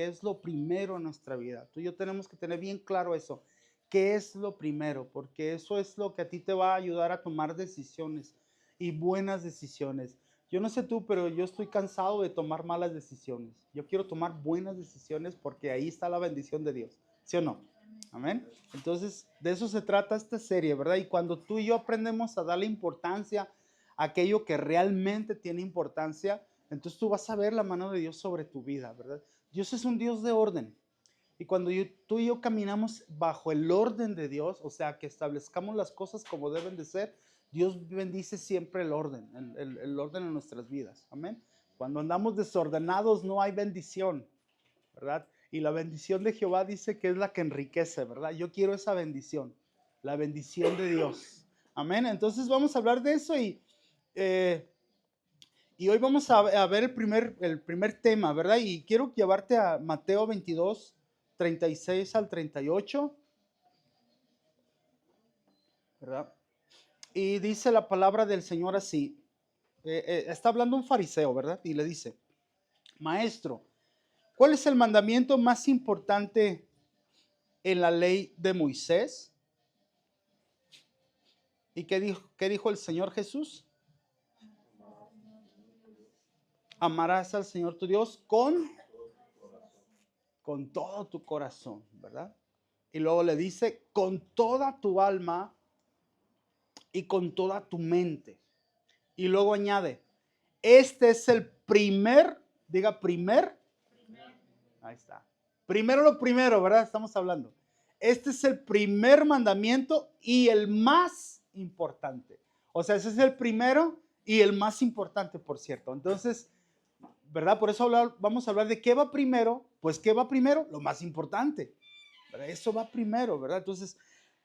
es lo primero en nuestra vida. Tú y yo tenemos que tener bien claro eso. ¿Qué es lo primero? Porque eso es lo que a ti te va a ayudar a tomar decisiones y buenas decisiones. Yo no sé tú, pero yo estoy cansado de tomar malas decisiones. Yo quiero tomar buenas decisiones porque ahí está la bendición de Dios. ¿Sí o no? Amén. Entonces, de eso se trata esta serie, ¿verdad? Y cuando tú y yo aprendemos a darle importancia a aquello que realmente tiene importancia, entonces tú vas a ver la mano de Dios sobre tu vida, ¿verdad? Dios es un Dios de orden. Y cuando tú y yo caminamos bajo el orden de Dios, o sea, que establezcamos las cosas como deben de ser, Dios bendice siempre el orden, el orden en nuestras vidas. Amén. Cuando andamos desordenados no hay bendición, ¿verdad? Y la bendición de Jehová dice que es la que enriquece, ¿verdad? Yo quiero esa bendición, la bendición de Dios. Amén. Entonces vamos a hablar de eso eh, y hoy vamos a ver el primer tema, ¿verdad? Y quiero llevarte a Mateo 22, 36 al 38, ¿verdad? Y dice la palabra del Señor así. Está hablando un fariseo, ¿verdad? Y le dice, maestro, ¿cuál es el mandamiento más importante en la ley de Moisés? ¿Y qué dijo el Señor Jesús? Amarás al Señor tu Dios con todo tu corazón, ¿verdad? Y luego le dice, con toda tu alma y con toda tu mente. Y luego añade, este es el primer, diga primer, ahí está. Primero lo primero, ¿verdad? Estamos hablando. Este es el primer mandamiento y el más importante. O sea, ese es el primero y el más importante, por cierto. Entonces, ¿verdad? Por eso vamos a hablar de qué va primero. Pues, ¿qué va primero? Lo más importante, ¿verdad? Eso va primero, ¿verdad? Entonces,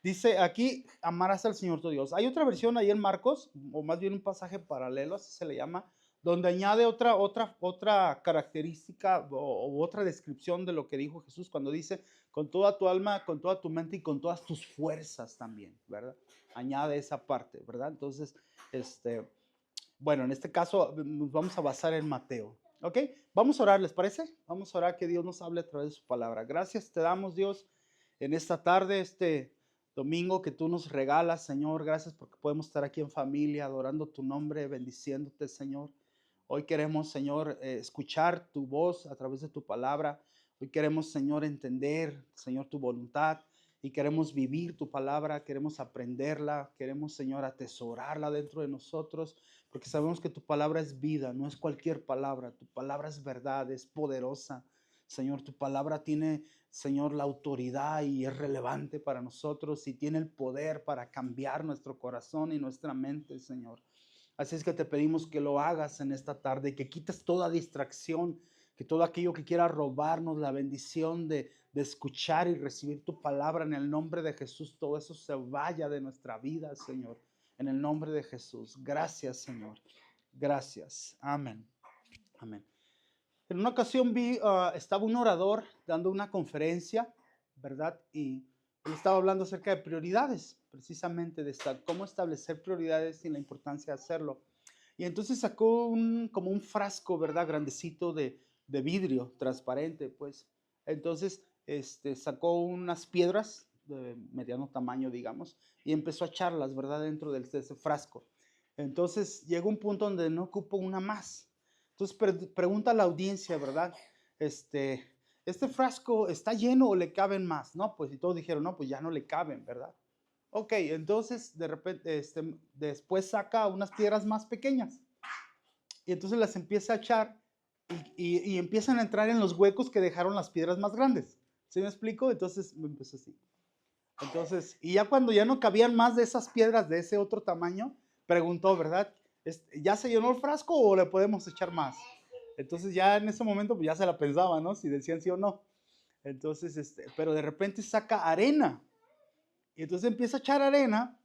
dice aquí, amarás al Señor tu Dios. Hay otra versión ahí en Marcos, o más bien un pasaje paralelo, así se le llama, donde añade otra característica o otra descripción de lo que dijo Jesús cuando dice, con toda tu alma, con toda tu mente y con todas tus fuerzas también, ¿verdad? Añade esa parte, ¿verdad? Entonces, bueno, en este caso nos vamos a basar en Mateo, ¿ok? Vamos a orar, ¿les parece? Vamos a orar que Dios nos hable a través de su palabra. Gracias te damos, Dios, en esta tarde, este domingo que tú nos regalas, Señor. Gracias porque podemos estar aquí en familia, adorando tu nombre, bendiciéndote, Señor. Hoy queremos, Señor, escuchar tu voz a través de tu palabra. Hoy queremos, Señor, entender, Señor, tu voluntad y queremos vivir tu palabra, queremos aprenderla, queremos, Señor, atesorarla dentro de nosotros, porque sabemos que tu palabra es vida, no es cualquier palabra. Tu palabra es verdad, es poderosa. Señor, tu palabra tiene, Señor, la autoridad y es relevante para nosotros y tiene el poder para cambiar nuestro corazón y nuestra mente, Señor. Así es que te pedimos que lo hagas en esta tarde, que quites toda distracción, que todo aquello que quiera robarnos la bendición de escuchar y recibir tu palabra en el nombre de Jesús, todo eso se vaya de nuestra vida, Señor, en el nombre de Jesús. Gracias, Señor. Gracias. Amén. Amén. En una ocasión estaba un orador dando una conferencia, ¿verdad? Y él estaba hablando acerca de prioridades, precisamente cómo establecer prioridades y la importancia de hacerlo. Y entonces sacó como un frasco, ¿verdad? Grandecito de vidrio, transparente, pues. Entonces, sacó unas piedras de mediano tamaño, digamos, y empezó a echarlas, ¿verdad? Dentro de ese frasco. Entonces, llegó un punto donde no ocupó una más. Entonces pregunta a la audiencia, ¿verdad? ¿Este frasco está lleno o le caben más? No, pues y todos dijeron, no, pues ya no le caben, ¿verdad? Ok, entonces de repente, después saca unas piedras más pequeñas y entonces las empieza a echar y empiezan a entrar en los huecos que dejaron las piedras más grandes. ¿Sí me explico? Entonces me empezó así. Entonces, y ya cuando ya no cabían más de esas piedras de ese otro tamaño, preguntó, ¿verdad? ¿Ya se llenó el frasco o le podemos echar más? Entonces ya en ese momento pues ya se la pensaba, ¿no? Si decían sí o no. Entonces, pero de repente saca arena. Y entonces empieza a echar arena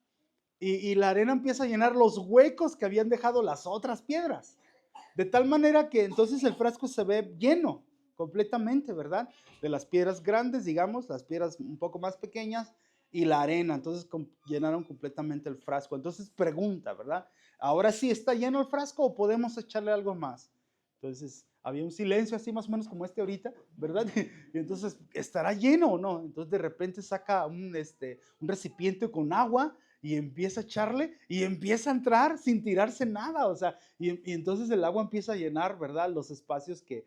y la arena empieza a llenar los huecos que habían dejado las otras piedras. De tal manera que entonces el frasco se ve lleno completamente, ¿verdad? De las piedras grandes, digamos, las piedras un poco más pequeñas y la arena. Entonces llenaron completamente el frasco. Entonces pregunta, ¿verdad? Ahora sí está lleno el frasco o podemos echarle algo más. Entonces, había un silencio así más o menos como este ahorita, ¿verdad? Y entonces, ¿estará lleno o no? Entonces, de repente saca un recipiente con agua y empieza a echarle y empieza a entrar sin tirarse nada, o sea, y entonces el agua empieza a llenar, ¿verdad? Los espacios que,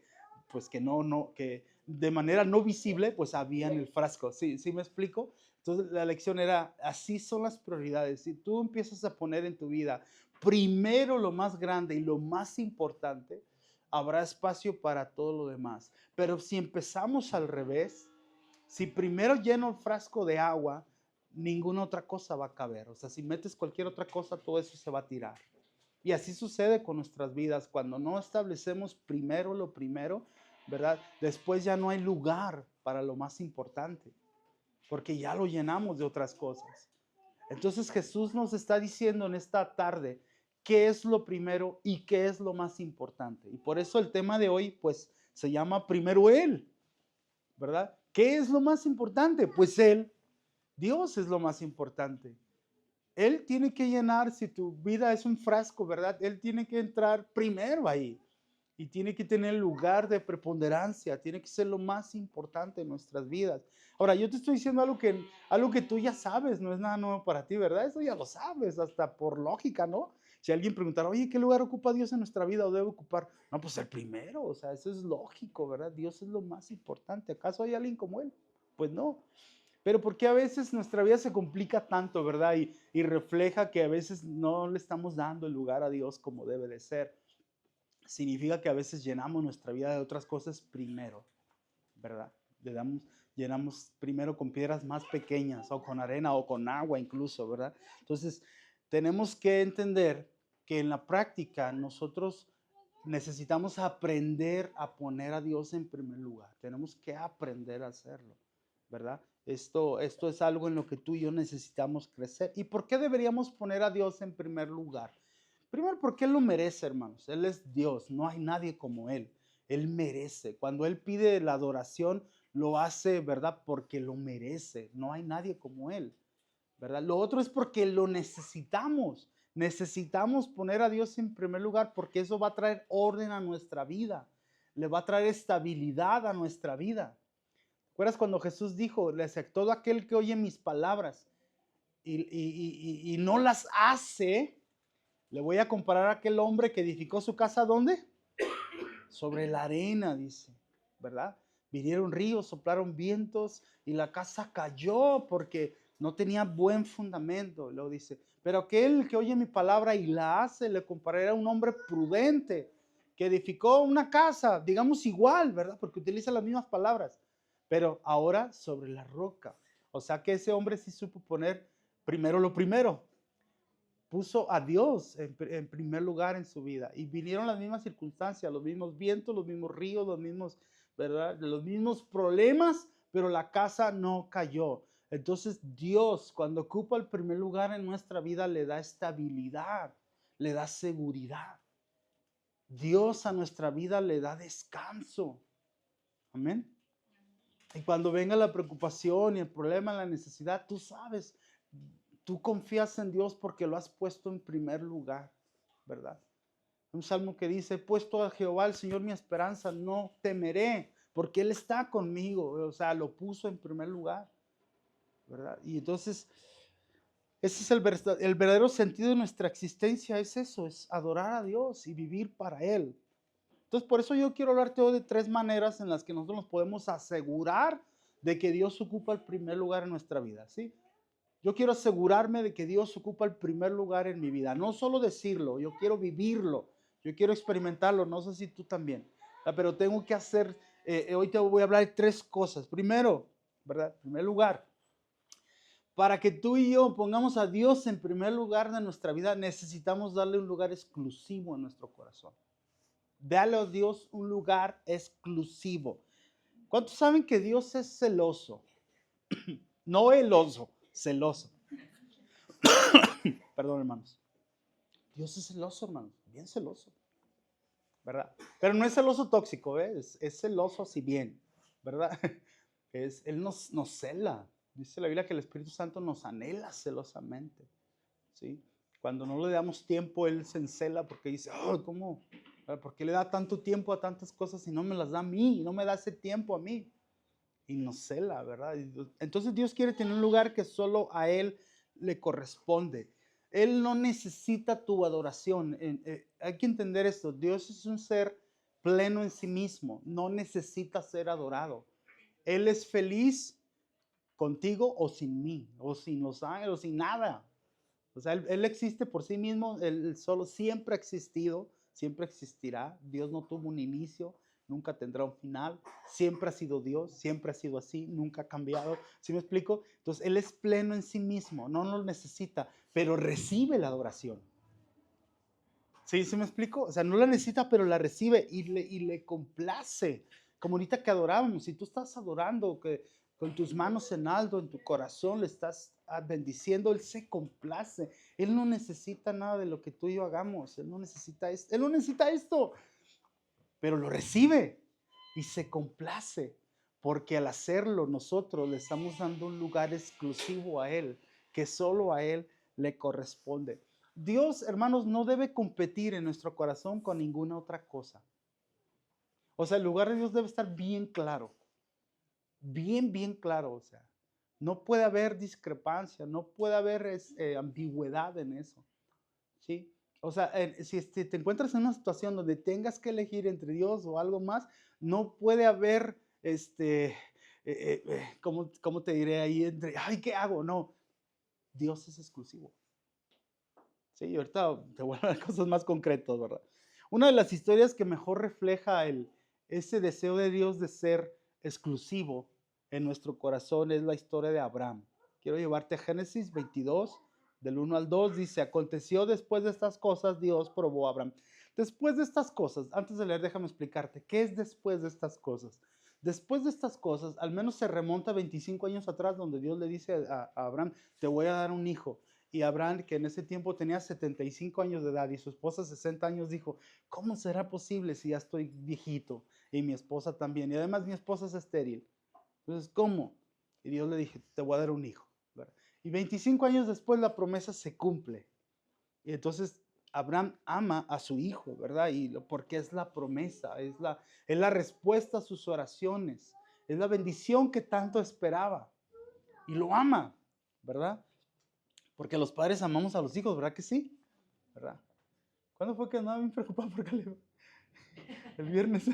pues que de manera no visible, pues había en el frasco. ¿Sí, sí me explico? Entonces, la lección era, así son las prioridades. Si tú empiezas a poner en tu vida primero lo más grande y lo más importante, habrá espacio para todo lo demás. Pero si empezamos al revés, si primero lleno el frasco de agua, ninguna otra cosa va a caber. O sea, si metes cualquier otra cosa, todo eso se va a tirar. Y así sucede con nuestras vidas. Cuando no establecemos primero lo primero, ¿verdad? Después ya no hay lugar para lo más importante, porque ya lo llenamos de otras cosas. Entonces Jesús nos está diciendo en esta tarde qué es lo primero y qué es lo más importante. Y por eso el tema de hoy, pues, se llama Primero Él, ¿verdad? ¿Qué es lo más importante? Pues Él, Dios es lo más importante. Él tiene que llenar, si tu vida es un frasco, ¿verdad? Él tiene que entrar primero ahí y tiene que tener lugar de preponderancia, tiene que ser lo más importante en nuestras vidas. Ahora, yo te estoy diciendo algo que tú ya sabes, no es nada nuevo para ti, ¿verdad? Eso ya lo sabes, hasta por lógica, ¿no? Si alguien preguntara, oye, ¿qué lugar ocupa Dios en nuestra vida o debe ocupar? No, pues el primero, o sea, eso es lógico, ¿verdad? Dios es lo más importante. ¿Acaso hay alguien como Él? Pues no. Pero ¿por qué a veces nuestra vida se complica tanto, verdad? Y refleja que a veces no le estamos dando el lugar a Dios como debe de ser. Significa que a veces llenamos nuestra vida de otras cosas primero, ¿verdad? Llenamos primero con piedras más pequeñas o con arena o con agua incluso, ¿verdad? Entonces, tenemos que entender que en la práctica nosotros necesitamos aprender a poner a Dios en primer lugar. Tenemos que aprender a hacerlo, ¿verdad? Esto es algo en lo que tú y yo necesitamos crecer. ¿Y por qué deberíamos poner a Dios en primer lugar? Primero, porque Él lo merece, hermanos. Él es Dios, no hay nadie como Él. Él merece. Cuando Él pide la adoración, lo hace, ¿verdad? Porque lo merece. No hay nadie como Él, ¿verdad? Lo otro es porque lo necesitamos. Necesitamos poner a Dios en primer lugar porque eso va a traer orden a nuestra vida. Le va a traer estabilidad a nuestra vida. ¿Recuerdas cuando Jesús dijo, le dice, todo aquel que oye mis palabras y no las hace, le voy a comparar a aquel hombre que edificó su casa, ¿dónde? Sobre la arena, dice, ¿verdad? Vinieron ríos, soplaron vientos y la casa cayó porque no tenía buen fundamento. Luego dice, pero aquel que oye mi palabra y la hace, le compararé a un hombre prudente que edificó una casa, digamos igual, ¿verdad? Porque utiliza las mismas palabras, pero ahora sobre la roca. O sea que ese hombre sí supo poner primero lo primero. Puso a Dios en primer lugar en su vida y vinieron las mismas circunstancias, los mismos vientos, los mismos ríos, los mismos, ¿verdad? Los mismos problemas, pero la casa no cayó. Entonces Dios, cuando ocupa el primer lugar en nuestra vida, le da estabilidad, le da seguridad. Dios a nuestra vida le da descanso. Amén. Y cuando venga la preocupación y el problema, la necesidad, tú sabes, tú confías en Dios porque lo has puesto en primer lugar, ¿verdad? Un salmo que dice, he puesto a Jehová, el Señor, mi esperanza, no temeré, porque Él está conmigo, o sea, lo puso en primer lugar, ¿verdad? Y entonces, ese es el verdadero sentido de nuestra existencia, es eso, es adorar a Dios y vivir para Él. Entonces, por eso yo quiero hablarte hoy de 3 maneras en las que nosotros nos podemos asegurar de que Dios ocupa el primer lugar en nuestra vida, ¿sí? Yo quiero asegurarme de que Dios ocupa el primer lugar en mi vida. No solo decirlo, yo quiero vivirlo, yo quiero experimentarlo, no sé si tú también. Pero tengo que hacer, hoy te voy a hablar de 3 cosas. Primero, ¿verdad? En primer lugar, para que tú y yo pongamos a Dios en primer lugar de nuestra vida, necesitamos darle un lugar exclusivo en nuestro corazón. Dale a Dios un lugar exclusivo. ¿Cuántos saben que Dios es celoso? No eloso, celoso. Perdón, hermanos. Dios es celoso, hermanos, bien celoso, ¿verdad? Pero no es celoso tóxico, ¿eh? Es celoso así bien, ¿verdad? Él nos cela. Dice la Biblia que el Espíritu Santo nos anhela celosamente, ¿sí? Cuando no le damos tiempo, Él se encela porque dice, oh, ¿cómo? ¿Por qué le da tanto tiempo a tantas cosas y no me las da a mí? Y no me da ese tiempo a mí. Y nos cela, ¿verdad? Entonces Dios quiere tener un lugar que solo a Él le corresponde. Él no necesita tu adoración. Hay que entender esto. Dios es un ser pleno en sí mismo. No necesita ser adorado. Él es feliz contigo o sin mí, o sin los ángeles, o sin nada. O sea, él existe por sí mismo, él solo siempre ha existido, siempre existirá. Dios no tuvo un inicio, nunca tendrá un final. Siempre ha sido Dios, siempre ha sido así, nunca ha cambiado. ¿Sí me explico? Entonces, Él es pleno en sí mismo, no lo necesita, pero recibe la adoración. ¿Sí? ¿Sí me explico? O sea, no la necesita, pero la recibe y le complace. Como ahorita que adorábamos, si tú estás adorando, que con tus manos en alto, en tu corazón le estás bendiciendo, Él se complace. Él no necesita nada de lo que tú y yo hagamos. Él no necesita esto. Él no necesita esto, pero lo recibe y se complace. Porque al hacerlo nosotros le estamos dando un lugar exclusivo a Él, que solo a Él le corresponde. Dios, hermanos, no debe competir en nuestro corazón con ninguna otra cosa. O sea, el lugar de Dios debe estar bien claro. Bien claro. O sea, no puede haber discrepancia, no puede haber ambigüedad en eso. ¿Sí? O sea, si te encuentras en una situación donde tengas que elegir entre Dios o algo más, no puede haber, ¿cómo te diré ahí? Ay, ¿qué hago? No, Dios es exclusivo. Sí, ahorita te voy a dar cosas más concretas, ¿verdad? Una de las historias que mejor refleja ese deseo de Dios de ser exclusivo en nuestro corazón es la historia de Abraham. Quiero llevarte a Génesis 22, del 1 al 2, dice, aconteció después de estas cosas, Dios probó a Abraham. Después de estas cosas, antes de leer, déjame explicarte, ¿qué es después de estas cosas? Después de estas cosas, al menos se remonta 25 años atrás, donde Dios le dice a Abraham, te voy a dar un hijo. Y Abraham, que en ese tiempo tenía 75 años de edad y su esposa 60 años, dijo, ¿cómo será posible si ya estoy viejito? Y mi esposa también. Y además mi esposa es estéril. Entonces, ¿cómo? Y Dios le dije, te voy a dar un hijo. ¿Verdad? Y 25 años después la promesa se cumple. Y entonces Abraham ama a su hijo, ¿verdad? Porque es la promesa, es la respuesta a sus oraciones, es la bendición que tanto esperaba. Y lo ama, ¿verdad? Porque los padres amamos a los hijos, ¿verdad que sí? ¿Verdad? ¿Cuándo fue que andaba bien preocupado por Caleb? El viernes.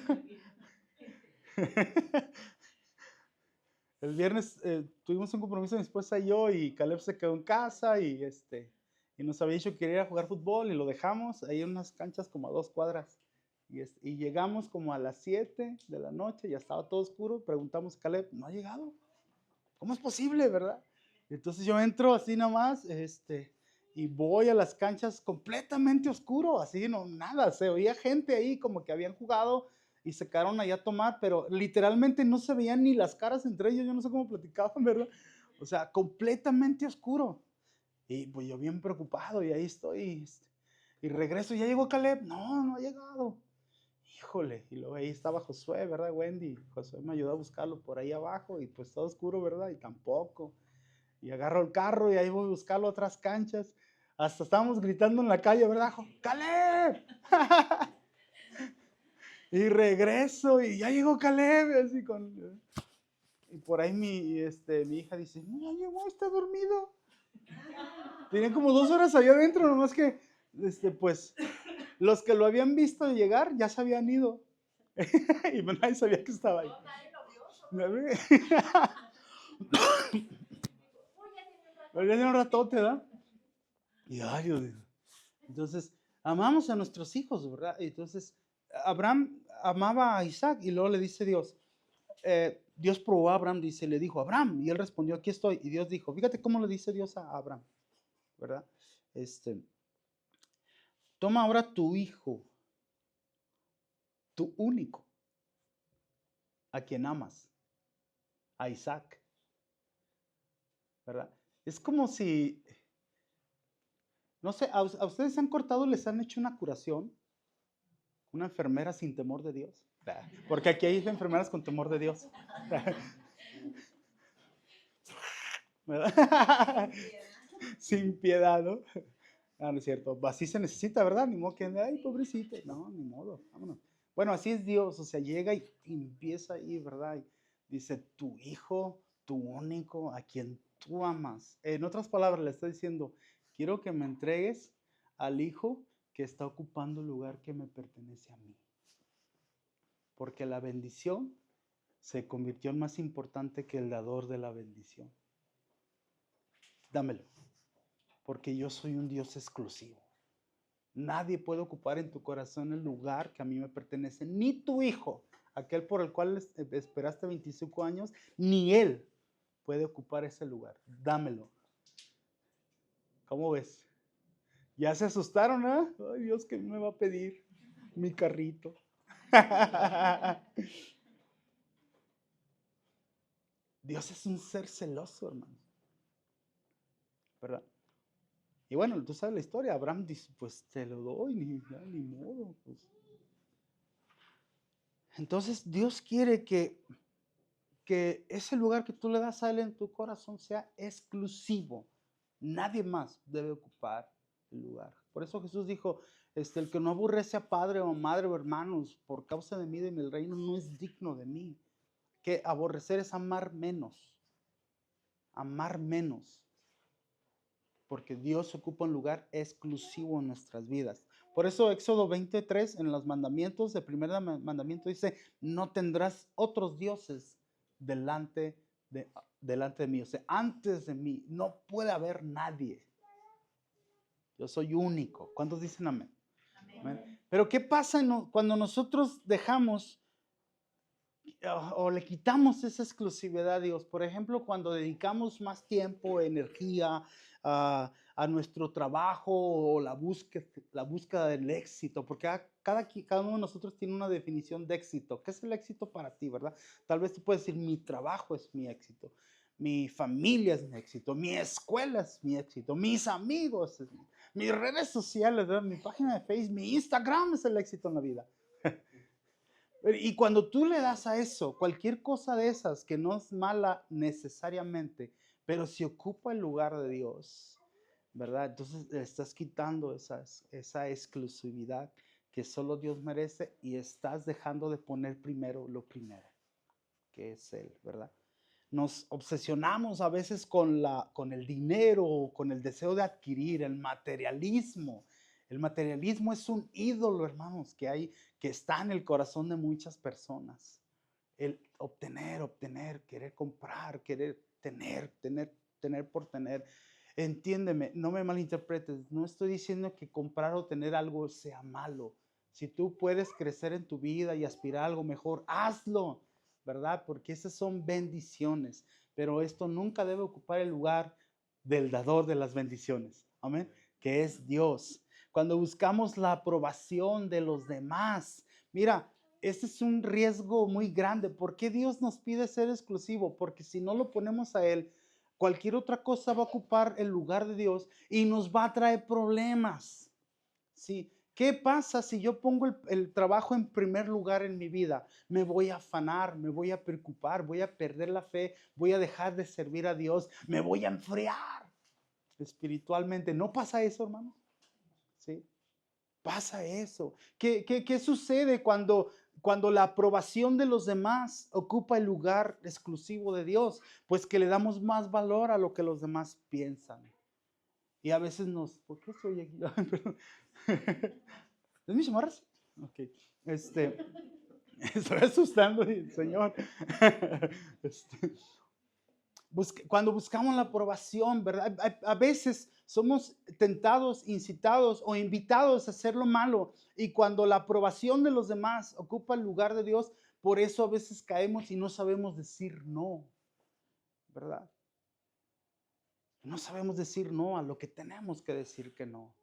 El viernes tuvimos un compromiso mi esposa y yo, y Caleb se quedó en casa y nos había dicho que quería ir a jugar fútbol y lo dejamos ahí en unas canchas como a 2 cuadras. Y llegamos como a las 7 de la noche, ya estaba todo oscuro, preguntamos a Caleb, ¿no ha llegado? ¿Cómo es posible, verdad? Entonces yo entro así nomás, y voy a las canchas completamente oscuro, así, no, nada, se oía gente ahí como que habían jugado y se quedaron allá a tomar, pero literalmente no se veían ni las caras entre ellos, yo no sé cómo platicaban, ¿verdad? O sea, completamente oscuro. Y pues yo bien preocupado y ahí estoy, y regreso, ¿ya llegó Caleb? No, no ha llegado. Híjole, y luego ahí estaba Josué, ¿verdad, Wendy? Josué me ayudó a buscarlo por ahí abajo y pues todo oscuro, ¿verdad? Y tampoco. Y agarro el carro y ahí voy a buscarlo a otras canchas. Hasta estábamos gritando en la calle, ¿verdad? ¡Caleb! Y regreso y ya llegó Caleb. Así y por ahí mi hija dice, no, ya llegó, está dormido. Tenían como 2 horas allá adentro, nomás que, pues, los que lo habían visto llegar ya se habían ido. Y nadie sabía que estaba ahí. Pero ya tiene un ratote, ¿verdad? Y ay, Dios mío. Entonces, amamos a nuestros hijos, ¿verdad? Entonces, Abraham amaba a Isaac y luego le dice Dios, Dios probó a Abraham, dice, le dijo, Abraham, y él respondió, aquí estoy. Y Dios dijo, fíjate cómo le dice Dios a Abraham, ¿verdad? Toma ahora tu hijo, tu único, a quien amas, a Isaac, ¿verdad? Es como si, no sé, a ustedes se han cortado, les han hecho una curación, una enfermera sin temor de Dios, porque aquí hay enfermeras con temor de Dios, ¿verdad? Sin piedad, ¿no? Ah, no es cierto. Así se necesita, ¿verdad? Ni modo que, ay, pobrecito. No, ni modo, vámonos. Bueno, así es Dios, o sea, llega y empieza ahí, ¿verdad? Y dice, tu hijo, tu único, a quien tú amas. En otras palabras, le está diciendo, quiero que me entregues al hijo que está ocupando el lugar que me pertenece a mí. Porque la bendición se convirtió en más importante que el dador de la bendición. Dámelo, porque yo soy un Dios exclusivo. Nadie puede ocupar en tu corazón el lugar que a mí me pertenece, ni tu hijo, aquel por el cual esperaste 25 años, ni él puede ocupar ese lugar. Dámelo. ¿Cómo ves? ¿Ya se asustaron, eh? Ay, Dios, ¿qué me va a pedir? Mi carrito. Dios es un ser celoso, hermano. ¿Verdad? Y bueno, tú sabes la historia. Abraham dice, pues te lo doy, ni modo. Pues. Entonces Dios quiere que ese lugar que tú le das a Él en tu corazón sea exclusivo. Nadie más debe ocupar el lugar. Por eso Jesús dijo, el que no aborrece a padre o madre o hermanos por causa de mí, de mi reino, no es digno de mí. Que aborrecer es amar menos. Amar menos. Porque Dios ocupa un lugar exclusivo en nuestras vidas. Por eso Éxodo 23, en los mandamientos, el primer mandamiento dice, no tendrás otros dioses delante de mí. O sea, antes de mí no puede haber nadie. Yo soy único. ¿Cuántos dicen amén? Amén. Pero ¿qué pasa cuando nosotros dejamos o le quitamos esa exclusividad a Dios? Por ejemplo, cuando dedicamos más tiempo, energía a nuestro trabajo o la búsqueda del éxito, porque cada uno de nosotros tiene una definición de éxito. ¿Qué es el éxito para ti, verdad? Tal vez tú puedes decir, mi trabajo es mi éxito, mi familia es mi éxito, mi escuela es mi éxito, mis amigos, mis redes sociales, ¿verdad? Mi página de Facebook, mi Instagram es el éxito en la vida. Y cuando tú le das a eso, cualquier cosa de esas que no es mala necesariamente, pero si ocupa el lugar de Dios, ¿verdad? Entonces le estás quitando esa exclusividad que solo Dios merece y estás dejando de poner primero lo primero, que es Él, ¿verdad? Nos obsesionamos a veces con el dinero, con el deseo de adquirir, el materialismo. El materialismo es un ídolo, hermanos, que está en el corazón de muchas personas. El obtener, querer comprar, querer tener por tener. Entiéndeme, no me malinterpretes. No estoy diciendo que comprar o tener algo sea malo. Si tú puedes crecer en tu vida y aspirar a algo mejor, hazlo, ¿verdad? Porque esas son bendiciones. Pero esto nunca debe ocupar el lugar del dador de las bendiciones. Amén. Que es Dios. Cuando buscamos la aprobación de los demás, mira, este es un riesgo muy grande. ¿Por qué Dios nos pide ser exclusivo? Porque si no lo ponemos a Él, cualquier otra cosa va a ocupar el lugar de Dios y nos va a traer problemas. ¿Sí? ¿Qué pasa si yo pongo el trabajo en primer lugar en mi vida? Me voy a afanar, me voy a preocupar, voy a perder la fe, voy a dejar de servir a Dios, me voy a enfriar espiritualmente. ¿No pasa eso, hermano? ¿Sí? Pasa eso. ¿Qué sucede cuando la aprobación de los demás ocupa el lugar exclusivo de Dios? Pues que le damos más valor a lo que los demás piensan. Y a veces ¿por qué estoy aquí? ¿Es mi chamarra? Ok. Estoy asustando, Señor. Cuando buscamos la aprobación, ¿verdad? A veces somos tentados, incitados o invitados a hacer lo malo. Y cuando la aprobación de los demás ocupa el lugar de Dios, por eso a veces caemos y no sabemos decir no, ¿verdad? No sabemos decir no a lo que tenemos que decir que no.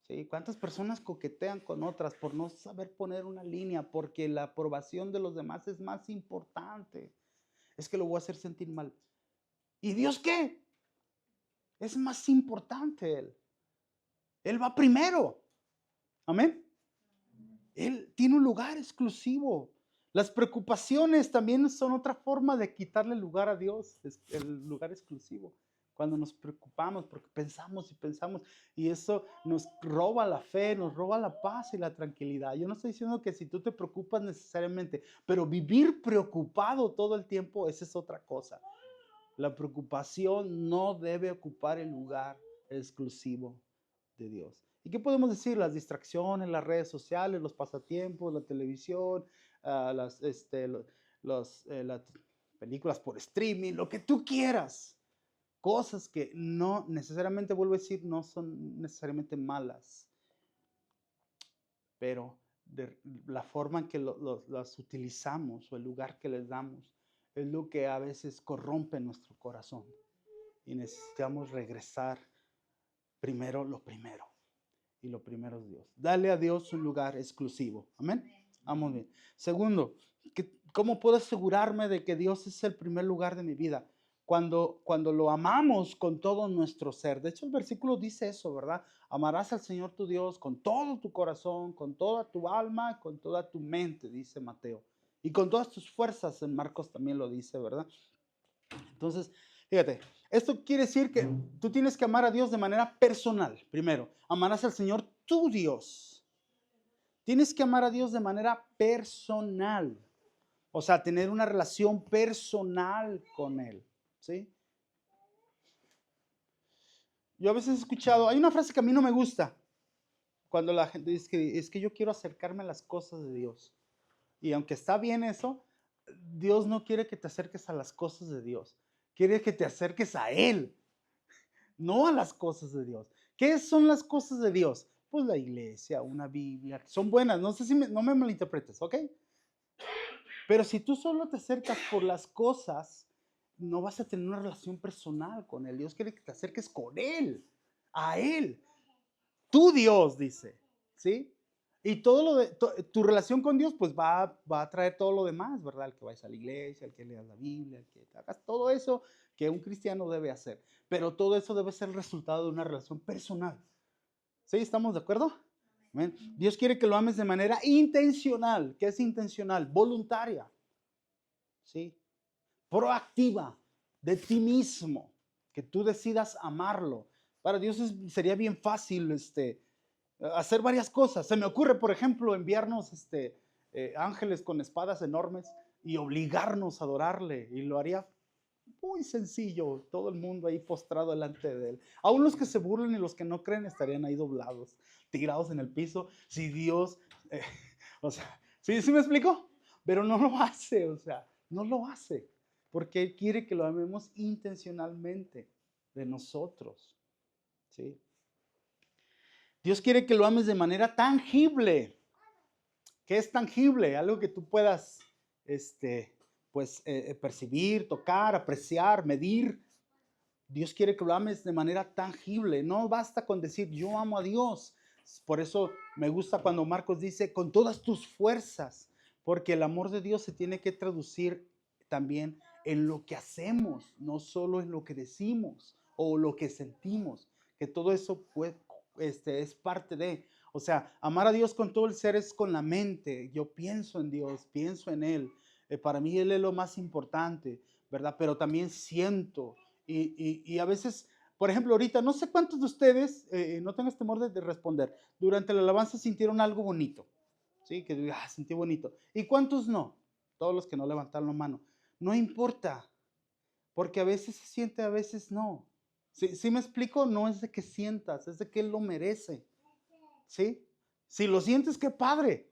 ¿Sí? ¿Cuántas personas coquetean con otras por no saber poner una línea? Porque la aprobación de los demás es más importante. Es que lo voy a hacer sentir mal. ¿Y Dios qué? Es más importante Él. Él va primero. Amén. Él tiene un lugar exclusivo. Las preocupaciones también son otra forma de quitarle lugar a Dios, el lugar exclusivo. cuando nos preocupamos, porque pensamos y pensamos, y eso nos roba la fe, nos roba la paz y la tranquilidad. Yo no estoy diciendo que si tú te preocupas necesariamente, pero vivir preocupado todo el tiempo, esa es otra cosa. La preocupación no debe ocupar el lugar exclusivo de Dios. ¿Y qué podemos decir? Las distracciones, las redes sociales, los pasatiempos, la televisión, las películas por streaming, lo que tú quieras. Cosas que no necesariamente, vuelvo a decir, no son necesariamente malas, pero la forma en que las utilizamos o el lugar que les damos es lo que a veces corrompe nuestro corazón. Y necesitamos regresar primero lo primero. Y lo primero es Dios. Dale a Dios un lugar exclusivo. Amén. Vamos bien. Segundo, ¿cómo puedo asegurarme de que Dios es el primer lugar de mi vida? Cuando lo amamos con todo nuestro ser. De hecho, el versículo dice eso, ¿verdad? Amarás al Señor tu Dios con todo tu corazón, con toda tu alma, con toda tu mente, dice Mateo. Y con todas tus fuerzas, en Marcos también lo dice, ¿verdad? Entonces, fíjate, esto quiere decir que tú tienes que amar a Dios de manera personal. Primero, amarás al Señor tu Dios. Tienes que amar a Dios de manera personal. O sea, tener una relación personal con Él. ¿Sí? Yo a veces he escuchado, hay una frase que a mí no me gusta, cuando la gente dice que es que yo quiero acercarme a las cosas de Dios. Y aunque está bien eso, Dios no quiere que te acerques a las cosas de Dios. Quiere que te acerques a Él, no a las cosas de Dios. ¿Qué son las cosas de Dios? Pues la iglesia, una Biblia, son buenas, no sé si no me malinterpretes, ¿ok? Pero si tú solo te acercas por las cosas, no vas a tener una relación personal con Él. Dios quiere que te acerques con Él, a Él. Tu Dios, dice, ¿sí? Y todo lo de, tu relación con Dios, pues va a traer todo lo demás, ¿verdad? El que vayas a la iglesia, el que leas la Biblia, el que hagas todo eso que un cristiano debe hacer. Pero todo eso debe ser el resultado de una relación personal. ¿Sí? ¿Estamos de acuerdo? Amén. Dios quiere que lo ames de manera intencional. ¿Qué es intencional? Voluntaria. ¿Sí? Proactiva, de ti mismo. Que tú decidas amarlo. Para Dios sería bien fácil hacer varias cosas. Se me ocurre, por ejemplo, enviarnos ángeles con espadas enormes y obligarnos a adorarle. Y lo haría muy sencillo, todo el mundo ahí postrado delante de él. Aún los que se burlen y los que no creen estarían ahí doblados, tirados en el piso. Si Dios, eh, o sea, ¿sí me explico? Pero no lo hace, o sea, no lo hace. Porque Él quiere que lo amemos intencionalmente de nosotros. ¿Sí? Dios quiere que lo ames de manera tangible. ¿Qué es tangible? Algo que tú puedas, percibir, tocar, apreciar, medir. Dios quiere que lo ames de manera tangible. No basta con decir yo amo a Dios. Por eso me gusta cuando Marcos dice con todas tus fuerzas, porque el amor de Dios se tiene que traducir también en lo que hacemos, no solo en lo que decimos o lo que sentimos, que todo eso es parte de. O sea, amar a Dios con todo el ser es con la mente. Yo pienso en Dios, pienso en Él. Para mí Él es lo más importante, ¿verdad? Pero también siento. Y a veces, por ejemplo, ahorita, no sé cuántos de ustedes, no tengas temor de responder, durante la alabanza sintieron algo bonito, ¿sí? Que sentí bonito. ¿Y cuántos no? Todos los que no levantaron la mano. No importa, porque a veces se siente, a veces no. ¿Sí me explico? No es de que sientas, es de que Él lo merece, ¿sí? Si lo sientes, qué padre.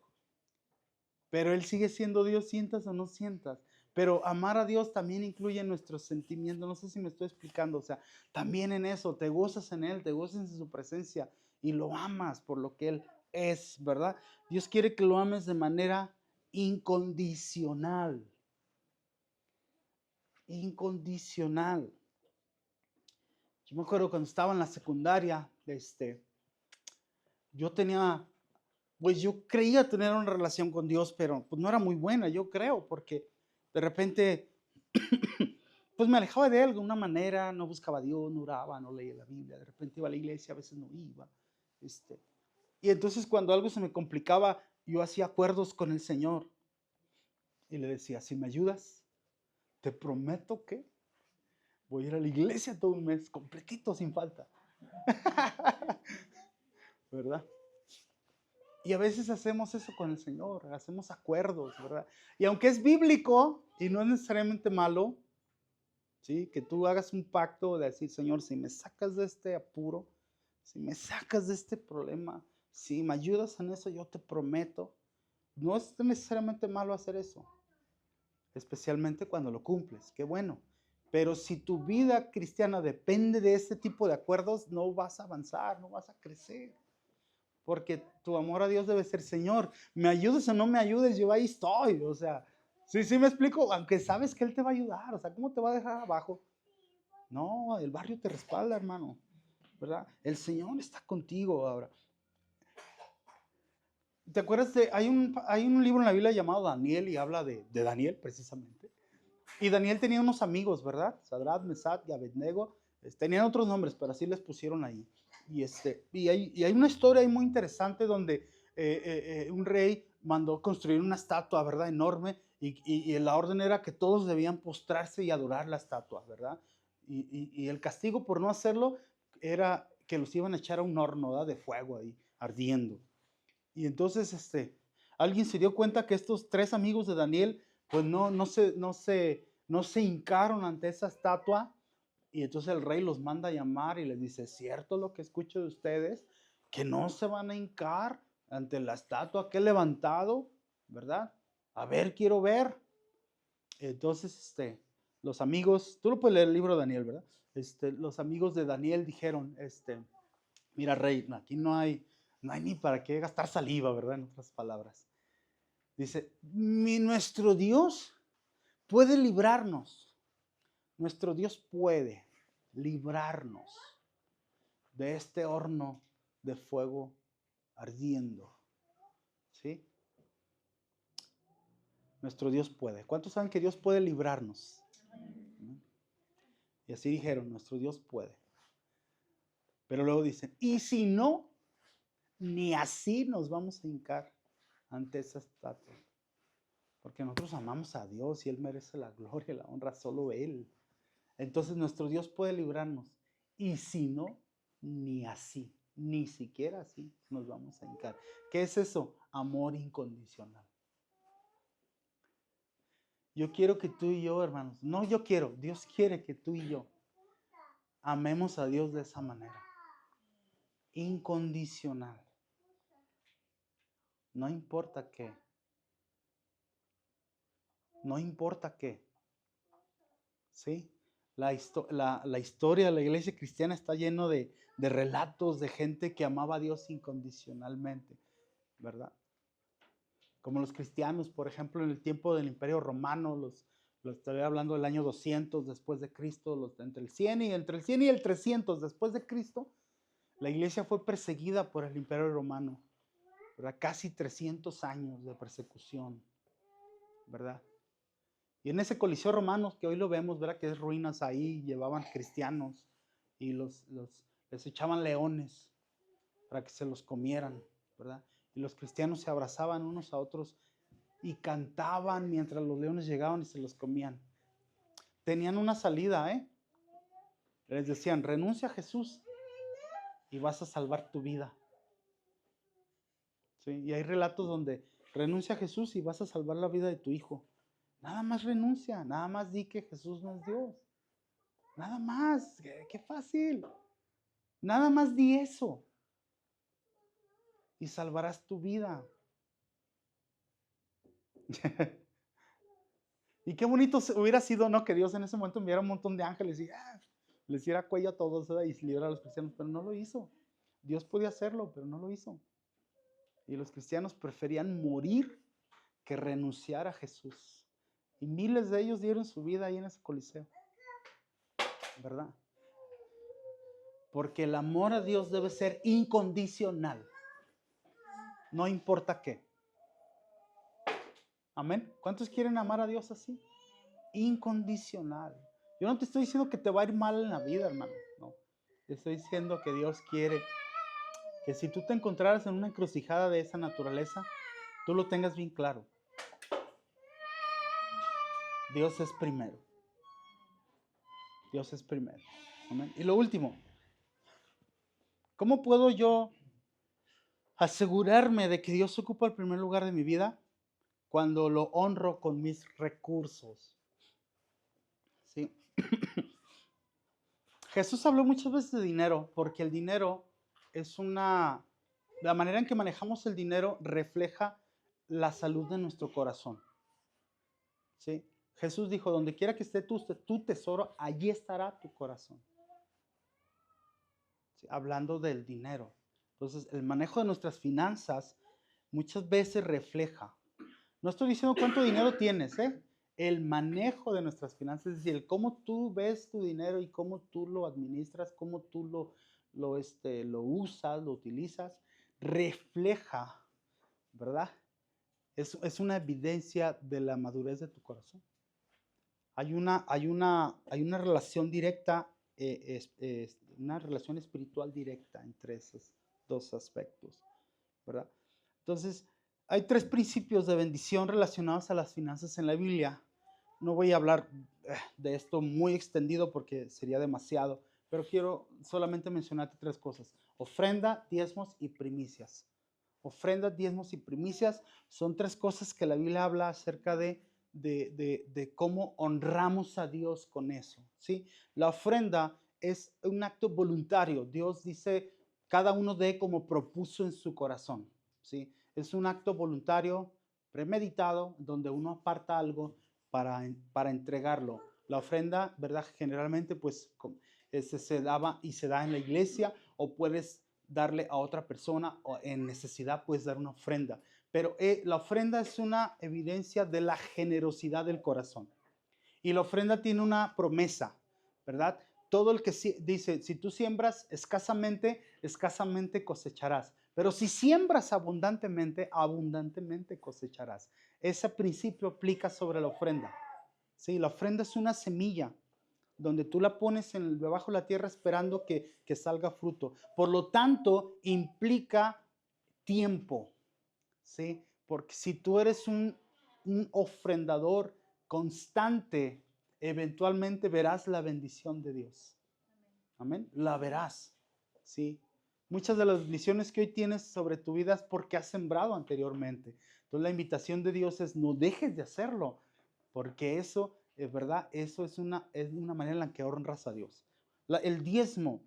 Pero Él sigue siendo Dios, sientas o no sientas. Pero amar a Dios también incluye nuestros sentimientos. No sé si me estoy explicando. O sea, también en eso, te gozas en Él, te gozas en su presencia y lo amas por lo que Él es, ¿verdad? Dios quiere que lo ames de manera incondicional. Incondicional. Yo me acuerdo cuando estaba en la secundaria, yo tenía, pues yo creía tener una relación con Dios, pero pues no era muy buena, yo creo, porque de repente pues me alejaba de él de alguna manera, no buscaba a Dios, no oraba, no leía la Biblia, de repente iba a la iglesia, a veces no iba. Y entonces cuando algo se me complicaba, yo hacía acuerdos con el Señor y le decía, si me ayudas, te prometo que Voy a ir a la iglesia todo un mes, completito, sin falta. ¿Verdad? Y a veces hacemos eso con el Señor, hacemos acuerdos, ¿verdad? Y aunque es bíblico y no es necesariamente malo, ¿sí? Que tú hagas un pacto de decir, Señor, si me sacas de este apuro, si me sacas de este problema, si me ayudas en eso, yo te prometo. No es necesariamente malo hacer eso, especialmente cuando lo cumples, qué bueno. Pero si tu vida cristiana depende de este tipo de acuerdos, no vas a avanzar, no vas a crecer. Porque tu amor a Dios debe ser, Señor, me ayudes o no me ayudes, yo ahí estoy. O sea, sí me explico, aunque sabes que Él te va a ayudar. O sea, ¿cómo te va a dejar abajo? No, el barrio te respalda, hermano, ¿verdad? El Señor está contigo ahora. ¿Te acuerdas hay un libro en la Biblia llamado Daniel y habla de Daniel precisamente? Y Daniel tenía unos amigos, ¿verdad? Sadrach, Mesach y Abednego. Tenían otros nombres, pero así les pusieron ahí. Y hay una historia ahí muy interesante donde un rey mandó construir una estatua, ¿verdad? Enorme. Y la orden era que todos debían postrarse y adorar la estatua, ¿verdad? Y el castigo por no hacerlo era que los iban a echar a un horno, ¿verdad? De fuego ahí, ardiendo. Y entonces alguien se dio cuenta que estos tres amigos de Daniel pues no se hincaron ante esa estatua, y entonces el rey los manda a llamar y les dice, ¿es cierto lo que escucho de ustedes? Que no se van a hincar ante la estatua que he levantado, ¿verdad? A ver, quiero ver. Entonces los amigos, tú lo puedes leer el libro de Daniel, ¿verdad? Los amigos de Daniel dijeron, mira, rey, aquí no hay ni para qué gastar saliva, ¿verdad? En otras palabras. Dice, nuestro Dios puede librarnos. Nuestro Dios puede librarnos de este horno de fuego ardiendo. ¿Sí? Nuestro Dios puede. ¿Cuántos saben que Dios puede librarnos? Y así dijeron, nuestro Dios puede. Pero luego dicen, y si no, ni así nos vamos a hincar ante esa estatua. Porque nosotros amamos a Dios y Él merece la gloria y la honra, solo Él. Entonces nuestro Dios puede librarnos. Y si no, ni así, ni siquiera así nos vamos a hincar. ¿Qué es eso? Amor incondicional. Yo quiero que tú y yo, hermanos, no yo quiero, Dios quiere que tú y yo amemos a Dios de esa manera. Incondicional. No importa qué. No importa qué. ¿Sí? La historia de la iglesia cristiana está lleno de relatos de gente que amaba a Dios incondicionalmente, ¿verdad? Como los cristianos, por ejemplo, en el tiempo del Imperio Romano, los estoy hablando del año 200 después de Cristo, entre el 100 y el 300 después de Cristo, la iglesia fue perseguida por el Imperio Romano, ¿verdad? Casi 300 años de persecución, ¿verdad? Y en ese Coliseo Romano, que hoy lo vemos, ¿verdad? Que es ruinas ahí, llevaban cristianos y les echaban leones para que se los comieran, ¿verdad? Y los cristianos se abrazaban unos a otros y cantaban mientras los leones llegaban y se los comían. Tenían una salida, ¿eh? Les decían, renuncia a Jesús y vas a salvar tu vida. ¿Sí? Y hay relatos donde renuncia a Jesús y vas a salvar la vida de tu hijo. Nada más renuncia, nada más di que Jesús no es Dios. Nada más, qué fácil. Nada más di eso y salvarás tu vida. Y qué bonito hubiera sido, ¿no? Que Dios en ese momento enviara un montón de ángeles y les diera cuello a todos, ¿verdad? Y librara a los cristianos, pero no lo hizo. Dios podía hacerlo, pero no lo hizo. Y los cristianos preferían morir que renunciar a Jesús. Y miles de ellos dieron su vida ahí en ese coliseo, ¿verdad? Porque el amor a Dios debe ser incondicional. No importa qué. Amén. ¿Cuántos quieren amar a Dios así? Incondicional. Yo no te estoy diciendo que te va a ir mal en la vida, hermano. No. Te estoy diciendo que Dios quiere que si tú te encontraras en una encrucijada de esa naturaleza, tú lo tengas bien claro. Dios es primero. Dios es primero. Amén. Y lo último, ¿cómo puedo yo asegurarme de que Dios ocupa el primer lugar de mi vida? Cuando lo honro con mis recursos. ¿Sí? Jesús habló muchas veces de dinero, porque el dinero es la manera en que manejamos el dinero refleja la salud de nuestro corazón. ¿Sí? Jesús dijo, donde quiera que esté tu tesoro, allí estará tu corazón. ¿Sí? Hablando del dinero. Entonces, el manejo de nuestras finanzas muchas veces refleja. No estoy diciendo cuánto dinero tienes, ¿eh? El manejo de nuestras finanzas, es decir, el cómo tú ves tu dinero y cómo tú lo administras, cómo tú lo usas, lo utilizas, refleja, ¿verdad? Es una evidencia de la madurez de tu corazón. Hay una relación directa, una relación espiritual directa entre esos dos aspectos, ¿verdad? Entonces, hay 3 principios de bendición relacionados a las finanzas en la Biblia. No voy a hablar de esto muy extendido porque sería demasiado, pero quiero solamente mencionarte 3 cosas. Ofrenda, diezmos y primicias. Ofrenda, diezmos y primicias son 3 cosas que la Biblia habla acerca de cómo honramos a Dios con eso, ¿sí? La ofrenda es un acto voluntario. Dios dice, cada uno dé como propuso en su corazón, ¿sí? Es un acto voluntario, premeditado, donde uno aparta algo para entregarlo. La ofrenda, ¿verdad? Generalmente, pues, se daba y se da en la iglesia, o puedes darle a otra persona, o en necesidad puedes dar una ofrenda. Pero la ofrenda es una evidencia de la generosidad del corazón. Y la ofrenda tiene una promesa, ¿verdad? Todo el que dice, si tú siembras escasamente, escasamente cosecharás. Pero si siembras abundantemente, abundantemente cosecharás. Ese principio aplica sobre la ofrenda. Sí, la ofrenda es una semilla donde tú la pones debajo de la tierra esperando que salga fruto. Por lo tanto, implica tiempo, ¿sí? Porque si tú eres un ofrendador constante, eventualmente verás la bendición de Dios. Amén. La verás, ¿sí? Muchas de las bendiciones que hoy tienes sobre tu vida es porque has sembrado anteriormente. Entonces la invitación de Dios es no dejes de hacerlo, porque eso es verdad, eso es una manera en la que honras a Dios. El diezmo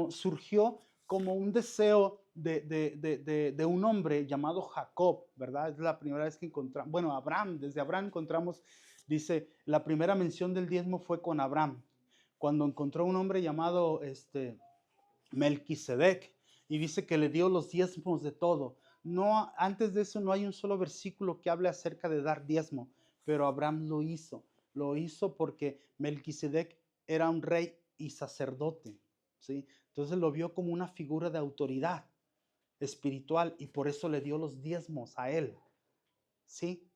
surgió como un deseo de un hombre llamado Jacob, ¿verdad? Es la primera vez que encontramos, bueno, Abraham, desde Abraham encontramos, dice, la primera mención del diezmo fue con Abraham, cuando encontró un hombre llamado Melquisedec, y dice que le dio los diezmos de todo. No, antes de eso no hay un solo versículo que hable acerca de dar diezmo, pero Abraham lo hizo. Lo hizo porque Melquisedec era un rey y sacerdote, ¿sí? Entonces lo vio como una figura de autoridad espiritual y por eso le dio los diezmos a él, ¿sí?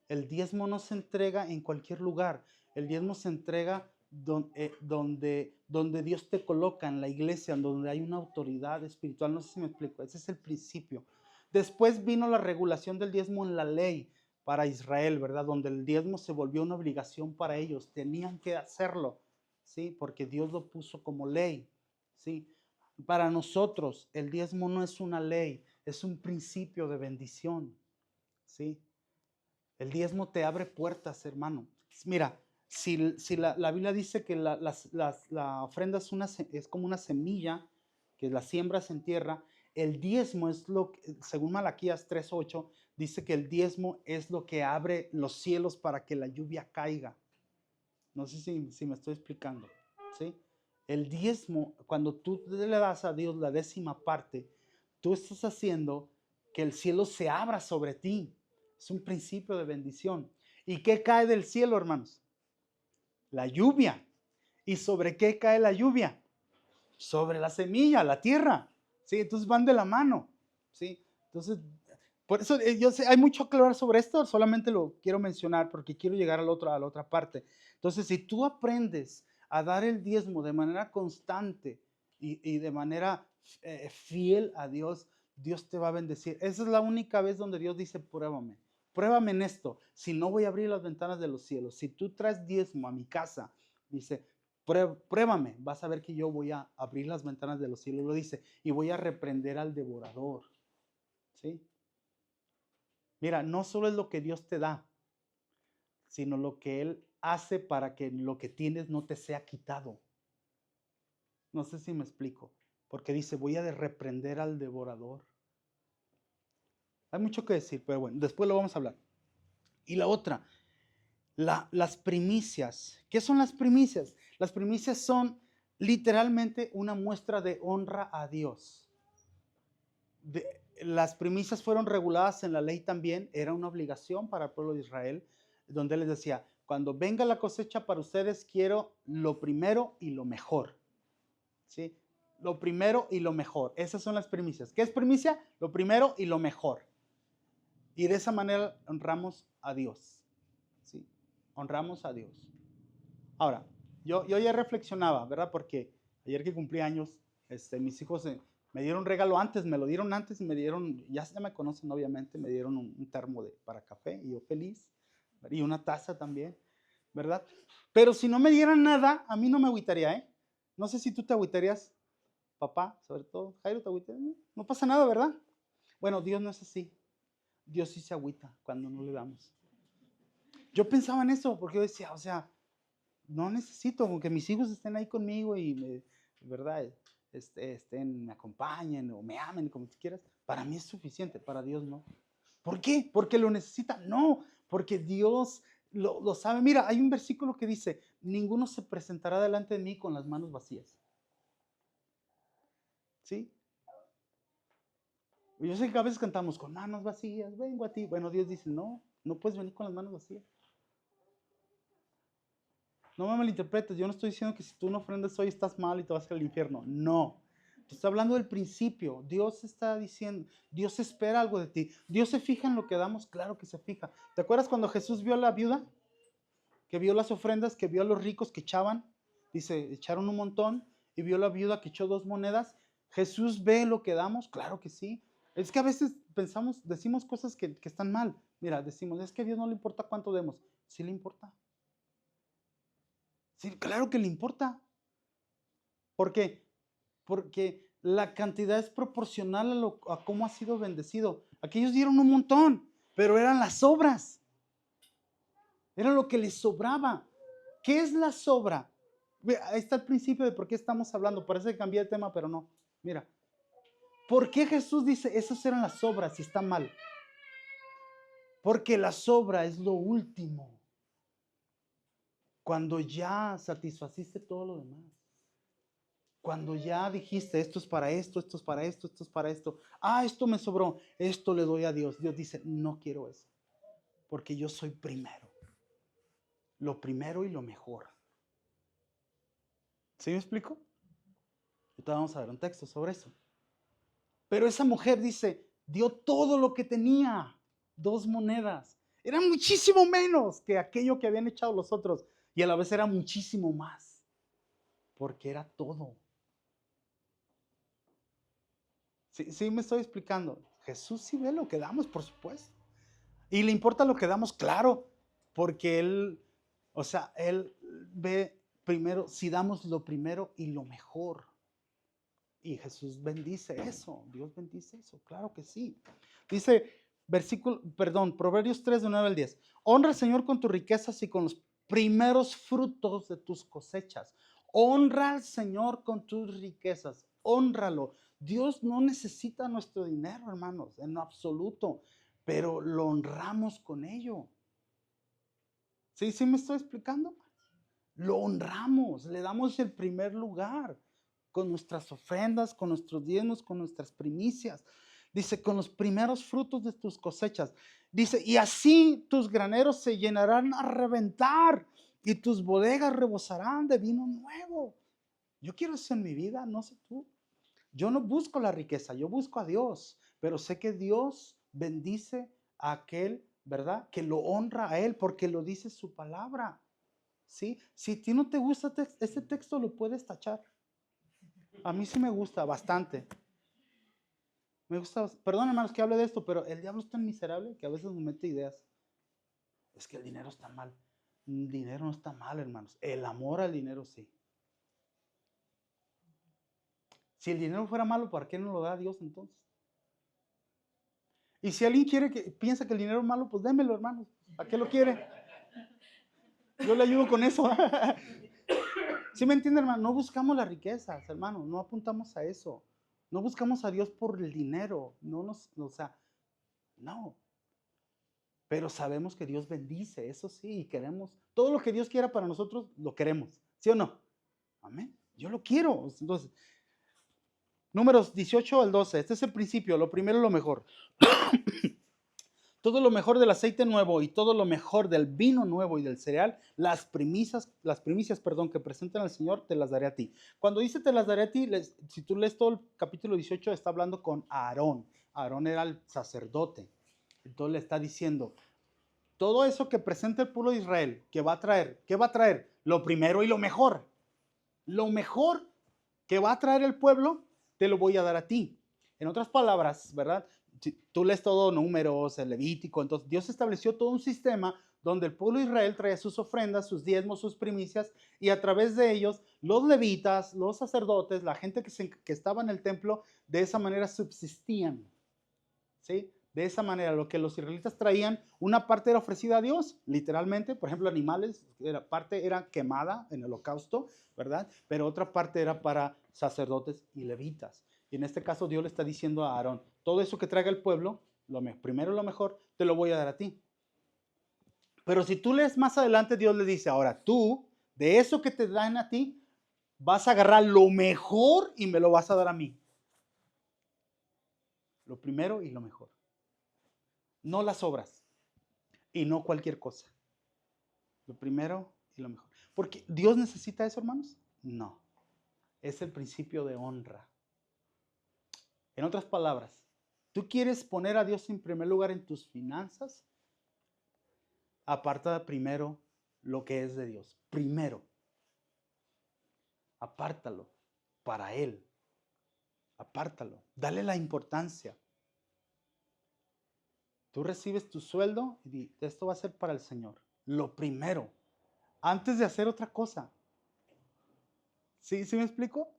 El diezmo no se entrega en cualquier lugar. El diezmo se entrega donde Dios te coloca, en la iglesia, donde hay una autoridad espiritual. No sé si me explico. Ese es el principio. Después vino la regulación del diezmo en la ley para Israel, ¿verdad? Donde el diezmo se volvió una obligación para ellos. Tenían que hacerlo, ¿sí? Porque Dios lo puso como ley, ¿sí? Para nosotros, el diezmo no es una ley, es un principio de bendición, ¿sí? El diezmo te abre puertas, hermano. Mira, si la Biblia dice que la ofrenda es como una semilla que la siembras en tierra, el diezmo es lo que, según Malaquías 3:8, dice que el diezmo es lo que abre los cielos para que la lluvia caiga. No sé si me estoy explicando, ¿sí? El diezmo, cuando tú le das a Dios la 10ª parte, tú estás haciendo que el cielo se abra sobre ti. Es un principio de bendición. ¿Y qué cae del cielo, hermanos? La lluvia. ¿Y sobre qué cae la lluvia? Sobre la semilla, la tierra. ¿Sí? Entonces van de la mano. ¿Sí? Entonces, por eso yo sé, hay mucho que hablar sobre esto, solamente lo quiero mencionar porque quiero llegar a la otra parte. Entonces, si tú aprendes a dar el diezmo de manera constante y de manera fiel a Dios, Dios te va a bendecir. Esa es la única vez donde Dios dice, pruébame. Pruébame en esto. Si no, voy a abrir las ventanas de los cielos. Si tú traes diezmo a mi casa, dice, Pruébame, vas a ver que yo voy a abrir las ventanas de los cielos, lo dice, y voy a reprender al devorador. ¿Sí? Mira, no solo es lo que Dios te da, sino lo que Él hace para que lo que tienes no te sea quitado. No sé si me explico, porque dice, voy a reprender al devorador. Hay mucho que decir, pero bueno, después lo vamos a hablar. Y la otra, las primicias. ¿Qué son las primicias? Las primicias son literalmente una muestra de honra a Dios. Las primicias fueron reguladas en la ley también, era una obligación para el pueblo de Israel, donde les decía, cuando venga la cosecha para ustedes, quiero lo primero y lo mejor. ¿Sí? Lo primero y lo mejor. Esas son las primicias. ¿Qué es primicia? Lo primero y lo mejor. Y de esa manera honramos a Dios. ¿Sí? Honramos a Dios. Ahora, yo ya reflexionaba, ¿verdad? Porque ayer que cumplí años, mis hijos me dieron un regalo antes, me lo dieron antes y me dieron, ya me conocen obviamente, me dieron un termo para café y yo feliz, y una taza también, ¿verdad? Pero si no me dieran nada, a mí no me agüitaría, ¿eh? No sé si tú te agüitarías, papá, sobre todo, Jairo, ¿te agüitarías? No pasa nada, ¿verdad? Bueno, Dios no es así. Dios sí se agüita cuando no le damos. Yo pensaba en eso, porque yo decía, o sea, no necesito que mis hijos estén ahí conmigo y ¿verdad? Me acompañen o me amen, como tú quieras. Para mí es suficiente, para Dios no. ¿Por qué? ¿Porque lo necesita? No, porque Dios lo sabe. Mira, hay un versículo que dice, ninguno se presentará delante de mí con las manos vacías. ¿Sí? Yo sé que a veces cantamos con manos vacías, vengo a ti. Bueno, Dios dice, no, no puedes venir con las manos vacías. No me malinterpretes, yo no estoy diciendo que si tú no ofrendas hoy estás mal y te vas al infierno. No. Te estoy hablando del principio. Dios está diciendo, Dios espera algo de ti. Dios se fija en lo que damos, claro que se fija. ¿Te acuerdas cuando Jesús vio a la viuda? Que vio las ofrendas, que vio a los ricos que echaban. Dice, echaron un montón y vio a la viuda que echó 2 monedas. ¿Jesús ve lo que damos? Claro que sí. Es que a veces decimos cosas que están mal. Mira, decimos, es que a Dios no le importa cuánto demos. Sí le importa. Sí, claro que le importa. ¿Por qué? Porque la cantidad es proporcional a cómo ha sido bendecido. Aquellos dieron un montón, pero eran las sobras. Era lo que les sobraba. ¿Qué es la sobra? Ahí está el principio de por qué estamos hablando. Parece que cambié de tema, pero no. Mira, ¿por qué Jesús dice, esas eran las sobras y está mal? Porque la sobra es lo último. Cuando ya satisfaciste todo lo demás. Cuando ya dijiste, esto es para esto, esto es para esto, esto es para esto. Ah, esto me sobró, esto le doy a Dios. Dios dice, no quiero eso, porque yo soy primero. Lo primero y lo mejor. ¿Sí me explico? Ahorita vamos a ver un texto sobre eso. Pero esa mujer dice, dio todo lo que tenía, 2 monedas. Era muchísimo menos que aquello que habían echado los otros. Y a la vez era muchísimo más, porque era todo. Sí me estoy explicando. Jesús sí ve lo que damos, por supuesto. Y le importa lo que damos, claro, porque Él, o sea, Él ve primero, si damos lo primero y lo mejor. Y Jesús bendice eso, Dios bendice eso, claro que sí. Dice, Proverbios 3, de 9 al 10. Honra al Señor con tus riquezas y con los primeros frutos de tus cosechas. Honra al Señor con tus riquezas, honralo. Dios no necesita nuestro dinero, hermanos, en absoluto, pero lo honramos con ello. ¿Sí me estoy explicando? Lo honramos, le damos el primer lugar con nuestras ofrendas, con nuestros diezmos, con nuestras primicias. Dice, con los primeros frutos de tus cosechas. Dice, y así tus graneros se llenarán a reventar y tus bodegas rebosarán de vino nuevo. Yo quiero eso en mi vida, no sé tú. Yo no busco la riqueza, yo busco a Dios, pero sé que Dios bendice a aquel, ¿verdad? Que lo honra a Él porque lo dice su palabra. ¿Sí? Si a ti no te gusta este texto, lo puedes tachar. A mí sí me gusta bastante. Me gusta, perdón hermanos que hable de esto, pero el diablo es tan miserable que a veces me mete ideas. Es que el dinero está mal. El dinero no está mal, hermanos. El amor al dinero sí. Si el dinero fuera malo, ¿para qué no lo da Dios entonces? Y si alguien piensa que el dinero es malo, pues démelo, hermano. ¿Para qué lo quiere? Yo le ayudo con eso. ¿Sí me entiende, hermano? No buscamos las riquezas, hermano. No apuntamos a eso. No buscamos a Dios por el dinero. No. Pero sabemos que Dios bendice, eso sí, y queremos. Todo lo que Dios quiera para nosotros, lo queremos. ¿Sí o no? Amén. Yo lo quiero. Entonces, Números 18 al 12. Este es el principio, lo primero y lo mejor. Todo lo mejor del aceite nuevo y todo lo mejor del vino nuevo y del cereal, las primicias, que presentan al Señor, te las daré a ti. Cuando dice te las daré a ti, si tú lees todo el capítulo 18, está hablando con Aarón. Aarón era el sacerdote. Entonces le está diciendo, todo eso que presenta el pueblo de Israel, que va a traer, ¿qué va a traer? Lo primero y lo mejor. Lo mejor que va a traer el pueblo, te lo voy a dar a ti. En otras palabras, ¿verdad? Si tú lees todo Números, el Levítico, entonces Dios estableció todo un sistema donde el pueblo de Israel traía sus ofrendas, sus diezmos, sus primicias, y a través de ellos, los levitas, los sacerdotes, la gente que estaba en el templo, de esa manera subsistían. ¿Sí? De esa manera, lo que los israelitas traían, una parte era ofrecida a Dios, literalmente, por ejemplo, animales, parte era quemada en el holocausto, ¿verdad? Pero otra parte era para sacerdotes y levitas. Y en este caso Dios le está diciendo a Aarón, todo eso que traiga el pueblo, primero lo mejor, te lo voy a dar a ti. Pero si tú lees más adelante, Dios le dice, ahora tú, de eso que te dan a ti, vas a agarrar lo mejor y me lo vas a dar a mí. Lo primero y lo mejor. No las obras y no cualquier cosa. Lo primero y lo mejor. Porque Dios necesita eso, hermanos. No. Es el principio de honra. En otras palabras, ¿tú quieres poner a Dios en primer lugar en tus finanzas? Aparta primero lo que es de Dios. Primero. Apártalo para Él. Apártalo. Dale la importancia. Tú recibes tu sueldo y esto va a ser para el Señor. Lo primero. Antes de hacer otra cosa. ¿Sí me explico?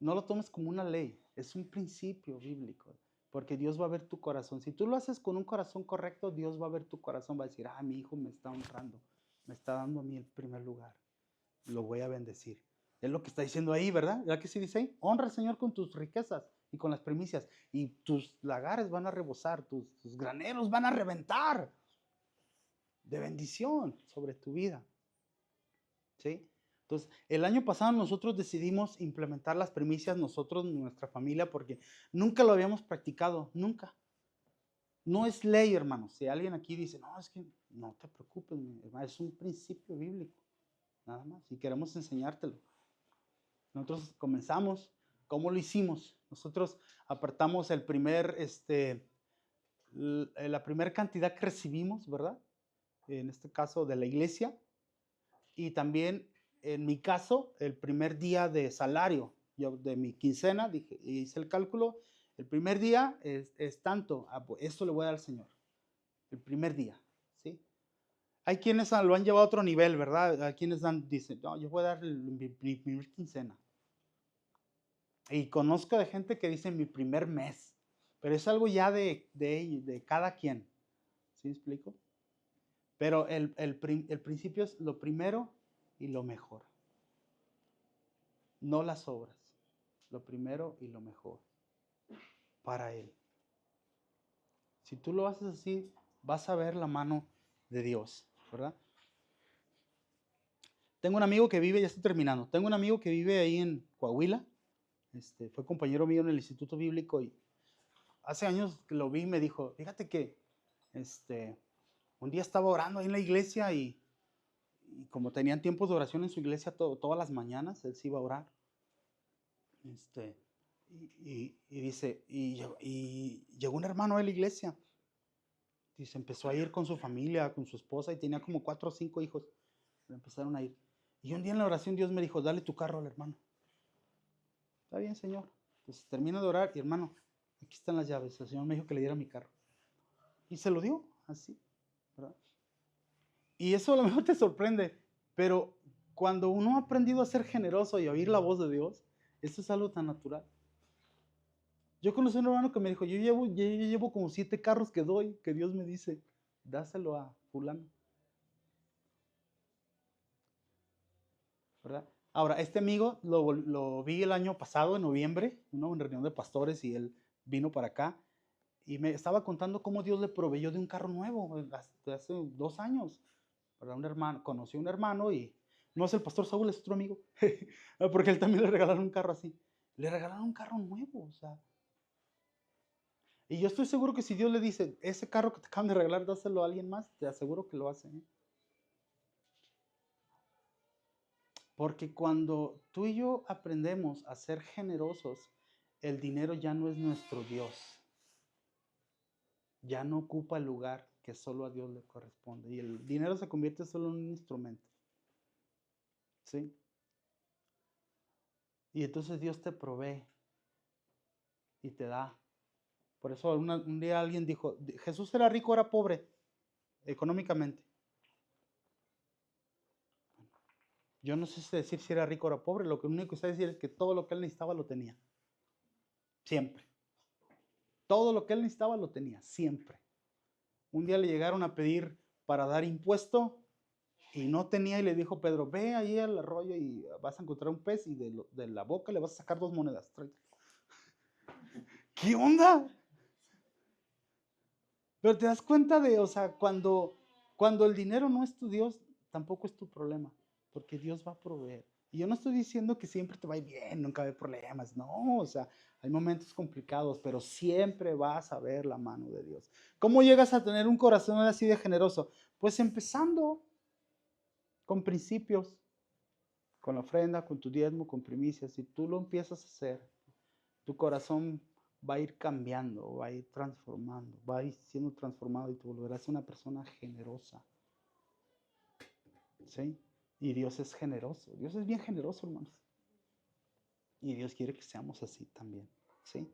No lo tomes como una ley, es un principio bíblico, porque Dios va a ver tu corazón. Si tú lo haces con un corazón correcto, Dios va a ver tu corazón, va a decir, mi hijo me está honrando, me está dando a mí el primer lugar, lo voy a bendecir. Es lo que está diciendo ahí, ¿verdad? ¿Ya que sí dice ahí? Honra al Señor con tus riquezas y con las primicias, y tus lagares van a rebosar, tus graneros van a reventar de bendición sobre tu vida. ¿Sí? Entonces, el año pasado nosotros decidimos implementar las primicias nosotros, nuestra familia, porque nunca lo habíamos practicado, nunca. No es ley, hermano. Si alguien aquí dice, no, es que no te preocupes, hermano, es un principio bíblico, nada más, y queremos enseñártelo. Nosotros comenzamos, ¿cómo lo hicimos? Nosotros apartamos la primera cantidad que recibimos, ¿verdad? En este caso de la iglesia, y también en mi caso, el primer día de salario, yo de mi quincena, hice el cálculo, el primer día es tanto, pues esto le voy a dar al Señor, el primer día, ¿sí? Hay quienes lo han llevado a otro nivel, ¿verdad? Hay quienes dicen, no, yo voy a dar mi primer quincena. Y conozco de gente que dice mi primer mes, pero es algo ya de cada quien, ¿sí me explico? Pero el principio es lo primero y lo mejor. No las obras, lo primero y lo mejor para Él. Si tú lo haces así, vas a ver la mano de Dios, ¿verdad? Tengo un amigo que vive, ya estoy terminando, tengo un amigo que vive ahí en Coahuila, fue compañero mío en el Instituto Bíblico y hace años que lo vi y me dijo, fíjate que un día estaba orando ahí en la iglesia y como tenían tiempos de oración en su iglesia todas las mañanas, él se iba a orar. Y dice, y llegó un hermano de la iglesia. Dice, empezó a ir con su familia, con su esposa, y tenía como 4 o 5 hijos. Empezaron a ir. Y un día en la oración Dios me dijo, dale tu carro al hermano. Está bien, Señor. Entonces termino de orar y hermano, aquí están las llaves. El Señor me dijo que le diera mi carro. Y se lo dio, así, ¿verdad? Y eso a lo mejor te sorprende, pero cuando uno ha aprendido a ser generoso y a oír la voz de Dios, Esto es algo tan natural. Yo conocí a un hermano que me dijo, yo llevo como 7 carros que doy, que Dios me dice, dáselo a fulano. ¿Verdad? Ahora, este amigo lo vi el año pasado, en noviembre, en reunión de pastores, y él vino para acá y me estaba contando cómo Dios le proveyó de un carro nuevo hace 2 años. ¿Verdad? Un hermano, conoció a un hermano y no es el pastor Saúl, es otro amigo, porque él también le regalaron un carro así. Le regalaron un carro nuevo, o sea. Y yo estoy seguro que si Dios le dice, ese carro que te acaban de regalar, dáselo a alguien más, te aseguro que lo hace. Porque cuando tú y yo aprendemos a ser generosos, el dinero ya no es nuestro Dios. Ya no ocupa el lugar que solo a Dios le corresponde. Y el dinero se convierte solo en un instrumento. ¿Sí? Y entonces Dios te provee y te da. Por eso un día alguien dijo, Jesús era rico, era pobre, económicamente. Yo no sé decir si era rico o era pobre, lo único que sé decir es que todo lo que él necesitaba lo tenía. Siempre. Todo lo que él necesitaba lo tenía, siempre. Un día le llegaron a pedir para dar impuesto y no tenía, y le dijo Pedro, ve ahí al arroyo y vas a encontrar un pez y de la boca le vas a sacar 2 monedas. ¿Qué onda? Pero te das cuenta o sea, cuando el dinero no es tu Dios, tampoco es tu problema, porque Dios va a proveer. Y yo no estoy diciendo que siempre te va a ir bien, nunca va a haber problemas, no, o sea, hay momentos complicados, pero siempre vas a ver la mano de Dios. ¿Cómo llegas a tener un corazón así de generoso? Pues empezando con principios, con la ofrenda, con tu diezmo, con primicias. Si tú lo empiezas a hacer, tu corazón va a ir cambiando, va a ir transformando, va a ir siendo transformado y te volverás una persona generosa. ¿Sí? Y Dios es generoso. Dios es bien generoso, hermanos. Y Dios quiere que seamos así también. ¿Sí?